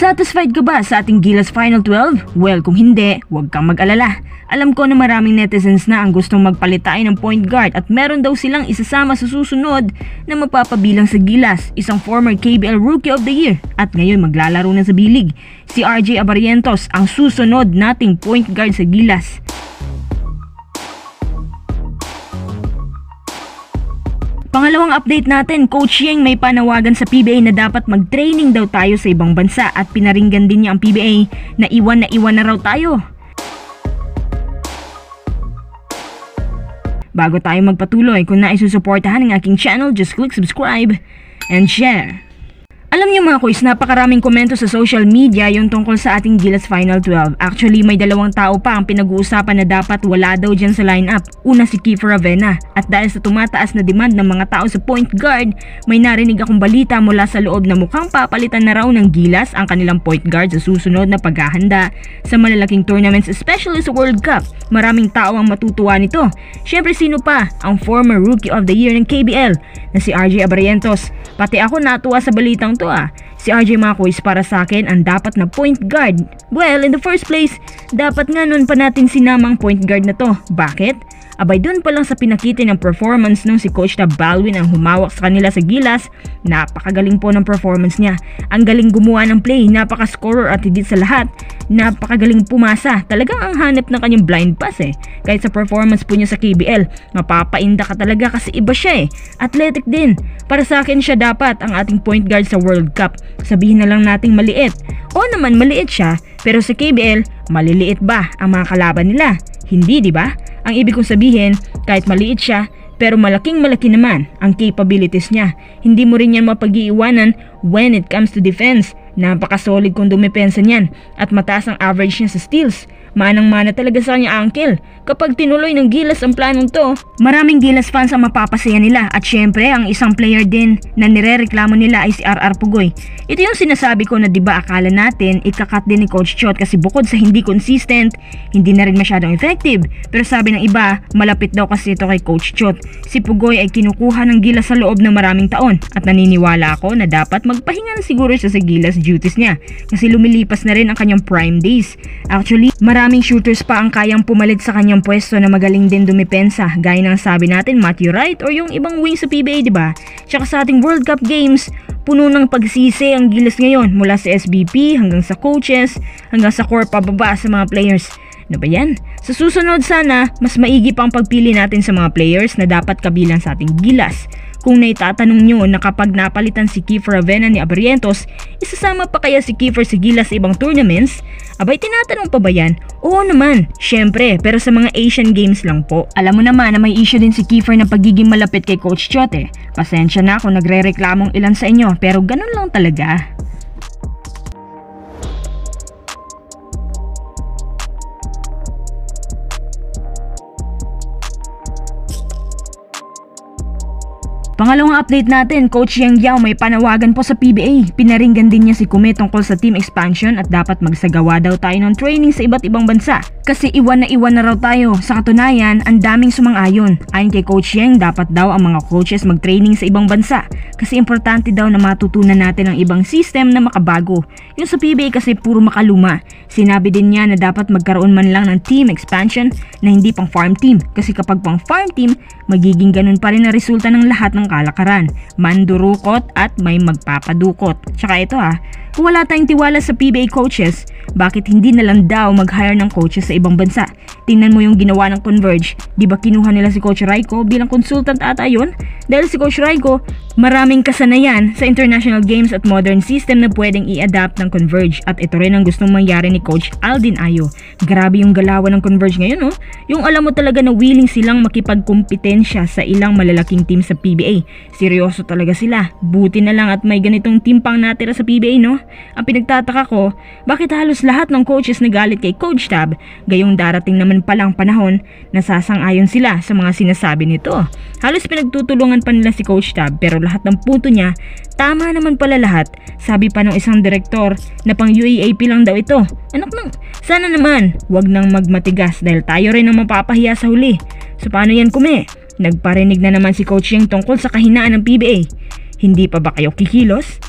Satisfied ka ba sa ating Gilas Final 12? Well, kung hindi, huwag kang mag-alala. Alam ko na maraming netizens na ang gustong magpalit tayo ng point guard at meron daw silang isasama sa susunod na mapapabilang sa Gilas, isang former KBL Rookie of the Year at ngayon maglalaro na sa B-League. Si RJ Abarientos ang susunod nating point guard sa Gilas. Pangalawang update natin, Coach Yeng may panawagan sa PBA na dapat mag-training daw tayo sa ibang bansa at pinaringgan din niya ang PBA na iwan na raw tayo. Bago tayo magpatuloy, kung nais susuportahan ang aking channel, just click subscribe and share. Alam niyo mga kuys, napakaraming komento sa social media yung tungkol sa ating Gilas Final 12. Actually, may dalawang tao pa ang pinag-uusapan na dapat wala daw dyan sa lineup. Una si Kiefer Avena. At dahil sa tumataas na demand ng mga tao sa point guard, may narinig akong balita mula sa loob na mukhang papalitan na raw ng Gilas ang kanilang point guard sa susunod na paghahanda sa malalaking tournaments, especially sa World Cup. Maraming tao ang matutuwa nito. Syempre, sino pa? Ang former Rookie of the Year ng KBL na si RJ Abarientos. Pati ako natuwa sa balitang to. Si RJ Macois para sa akin ang dapat na point guard. Well, in the first place, dapat nga nun pa natin sinamang point guard na to. Bakit? Abay dun pa lang sa pinakita ng performance nung si Coach Tab Balwin ang humawak sa kanila sa Gilas, napakagaling po ng performance niya. Ang galing gumawa ng play, napaka-scorer at higit sa lahat, napakagaling pumasa. Talagang ang hanep ng kanyang blind pass eh. Kahit sa performance po niya sa KBL, mapapainda ka talaga kasi iba siya eh. Athletic din. Para sa akin siya dapat ang ating point guard sa World Cup. Sabihin na lang nating maliit. O naman maliit siya, pero sa KBL, maliliit ba ang mga kalaban nila? Hindi, di ba? Ang ibig kong sabihin, kahit maliit siya, pero malaki naman ang capabilities niya. Hindi mo rin yan mapag-iiwanan when it comes to defense. Napaka-solid kung dumepensa niyan at mataas ang average niya sa steals. Manang-mana talaga sa kanya uncle. Kapag tinuloy ng Gilas ang planong to, maraming Gilas fans ang mapapasaya nila at syempre ang isang player din na nirereklamo nila ay si RR Pugoy. Ito yung sinasabi ko na diba akala natin ikakat din ni Coach Chot kasi bukod sa hindi consistent, hindi na rin masyadong effective. Pero sabi ng iba, malapit daw kasi ito kay Coach Chot. Si Pugoy ay kinukuha ng Gilas sa loob ng maraming taon at naniniwala ako na dapat magpahinga na siguro siya sa Gilas duties niya kasi lumilipas na rin ang kanyang prime days. Actually, maraming shooters pa ang kayang pumalit sa kanyang pwesto na magaling din dumipensa gaya ng sabi natin Matthew Wright or yung ibang wing sa PBA, diba? Tsaka sa ating World Cup games, puno ng pagsisi ang Gilas ngayon mula sa SBP hanggang sa coaches hanggang sa core pababa sa mga players. Ano ba yan? Sa susunod sana, mas maigi pang pagpili natin sa mga players na dapat kabilang sa ating Gilas. Kung naitatanong nyo na kapag napalitan si Kiefer Avena ni Abarientos, isasama pa kaya si Kiefer sa Gilas sa ibang tournaments? Abay, tinatanong pa ba yan? Oo naman, syempre, pero sa mga Asian Games lang po. Alam mo naman na may issue din si Kiefer na pagiging malapit kay Coach Chot eh. Pasensya na kung nagre-reklamong ilan sa inyo, pero ganun lang talaga. Pangalawang update natin, Coach Yeng Yao may panawagan po sa PBA. Pinaringgan din niya si Kume tungkol sa team expansion at dapat magsagawa daw tayo ng training sa iba't ibang bansa. Kasi iwan na raw tayo. Sa katunayan, ang daming sumang-ayon. Ayon kay Coach Yeng, dapat daw ang mga coaches mag-training sa ibang bansa. Kasi importante daw na matutunan natin ang ibang system na makabago. Yung sa PBA kasi puro makaluma. Sinabi din niya na dapat magkaroon man lang ng team expansion na hindi pang farm team. Kasi kapag pang farm team, magiging ganun pa rin na resulta ng lahat ng kalakaran, mandurukot at may magpapadukot. Tsaka ito kung wala tayong tiwala sa PBA coaches, bakit hindi na lang daw mag-hire ng coaches sa ibang bansa? Tingnan mo yung ginawa ng Converge. Di ba kinuha nila si Coach Raiko bilang consultant ata yun? Dahil si Coach Raiko, maraming kasanayan sa international games at modern system na pwedeng i-adapt ng Converge. At ito rin ang gustong mangyari ni Coach Aldin Ayo. Grabe yung galawan ng Converge ngayon Yung alam mo talaga na willing silang makipagkompetensya sa ilang malalaking team sa PBA. Seryoso talaga sila. Buti na lang at may ganitong team pang natira sa PBA Ang pinagtataka ko, bakit halos lahat ng coaches nagalit kay Coach Tab, gayong darating naman palang panahon na sasang-ayon sila sa mga sinasabi nito. Halos pinagtutulungan pa nila si Coach Tab pero lahat ng punto niya, tama naman pala lahat. Sabi pa ng isang direktor na pang UAAP lang daw ito. Anak nang, sana naman, wag nang magmatigas dahil tayo rin ang mapapahiya sa huli. So paano yan Kume? Nagparinig na naman si Coach Yeng tungkol sa kahinaan ng PBA. Hindi pa ba kayo kikilos?